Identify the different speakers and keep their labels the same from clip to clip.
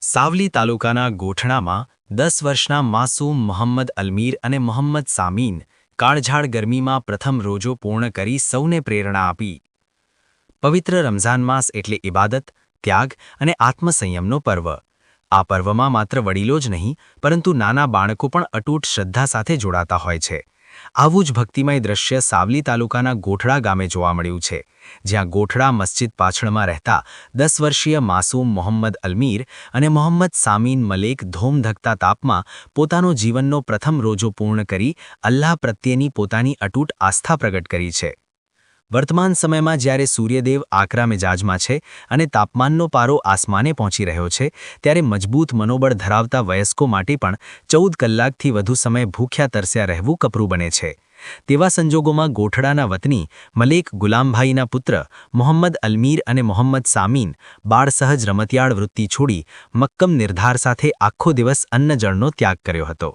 Speaker 1: સાવલી તાલુકાના ગોઠણામાં 10 વર્ષના માસૂમ મોહમ્મદ અલમીર અને મોહમ્મદ સામીન કાળઝાળ ગરમીમાં પ્રથમ રોજો પૂર્ણ કરી સૌને પ્રેરણા આપી। પવિત્ર રમઝાન માસ એટલે ઇબાદત, ત્યાગ અને આત્મસંયમનો પર્વ। આ પર્વમાં માત્ર વડીલો જ નહીં પરંતુ નાના બાળકો પણ અતૂટ શ્રદ્ધા સાથે જોડાતા હોય છે। આવું જ ભક્તિમય દ્રશ્ય સાવલી તાલુકાના ગોઠડા ગામે જોવા મળ્યું છે, જ્યાં ગોઠડા મસ્જિદ પાછળમાં રહેતા 10 વર્ષીય માસૂમ મોહમ્મદ અલમીર અને મોહમ્મદ સામીન મલેક ધોમધકતા તાપમાં પોતાનો જીવનનો પ્રથમ રોજો પૂર્ણ કરી અલ્લાહ પ્રત્યેની પોતાની અતૂટ આસ્થા પ્રગટ કરી છે। વર્તમાન સમયમાં જ્યારે સૂર્યદેવ આકરા મિજાજમાં છે અને તાપમાનનો પારો આસમાને પહોંચી રહ્યો છે, ત્યારે મજબૂત મનોબળ ધરાવતા વયસ્કો માટે પણ 14 કલાકથી વધુ સમય ભૂખ્યા તરસ્યા રહેવું કપરું બને છે। તેવા સંજોગોમાં ગોઠડાના વતની મલેક ગુલામભાઈના પુત્ર મોહમ્મદ અલમીર અને મોહમ્મદ સામીન બાળસહજ રમતિયાળ વૃત્તિ છોડી મક્કમ નિર્ધાર સાથે આખો દિવસ અન્નજળનો ત્યાગ કર્યો હતો।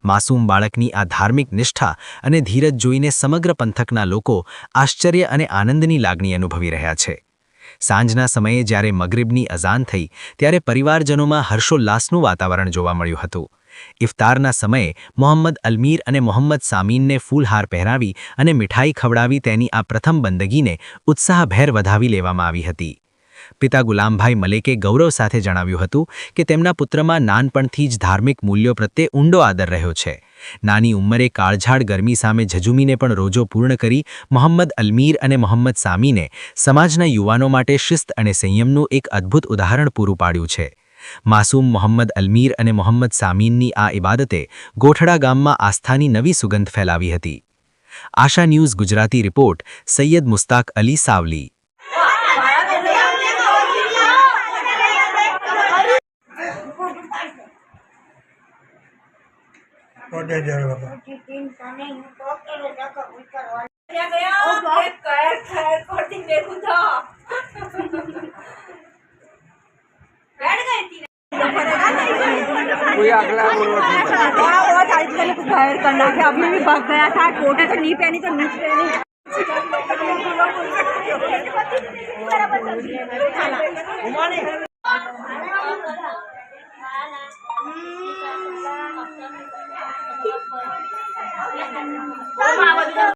Speaker 1: માસૂમ બાળકની આ ધાર્મિક નિષ્ઠા અને ધીરજ જોઈને સમગ્ર પંથકના લોકો આશ્ચર્ય અને આનંદની લાગણી અનુભવી રહ્યા છે। સાંજના સમયે જ્યારે મગરિબની અઝાન થઈ ત્યારે પરિવારજનોમાં હર્ષોલ્લાસનું વાતાવરણ જોવા મળ્યું હતું। ઇફતારના સમયે મોહમ્મદ અલમીર અને મોહમ્મદ સામીનને ફૂલહાર પહેરાવી અને મીઠાઈ ખવડાવી તેની આ પ્રથમ બંદગીને ઉત્સાહભેર વધાવી લેવામાં આવી હતી। પિતા ગુલામભાઈ મલેકે ગૌરવ સાથે જણાવ્યું હતું કે તેમના પુત્રમાં નાનપણથી જ ધાર્મિક મૂલ્યો પ્રત્યે ઊંડો આદર રહ્યો છે। નાની ઉંમરે કાળઝાળ ગરમી સામે ઝઝૂમીને પણ રોજો પૂર્ણ કરી મોહમ્મદ અલમીર અને મોહમ્મદ સામીને સમાજના યુવાનો માટે શિસ્ત અને સંયમનું એક અદ્ભુત ઉદાહરણ પૂરું પાડ્યું છે। માસૂમ મોહમ્મદ અલમીર અને મોહમ્મદ સામીનની આ ઇબાદતે ગોઠડા ગામમાં આસ્થાની નવી સુગંધ ફેલાવી હતી। આશા ન્યૂઝ ગુજરાતી રિપોર્ટ સૈયદ મુસ્તાક અલી સાવલી।
Speaker 2: कोई अगला घायल करना है। अभी भी भाग गया था, कोटे तो नहीं पहनी तो नीचे पहनी।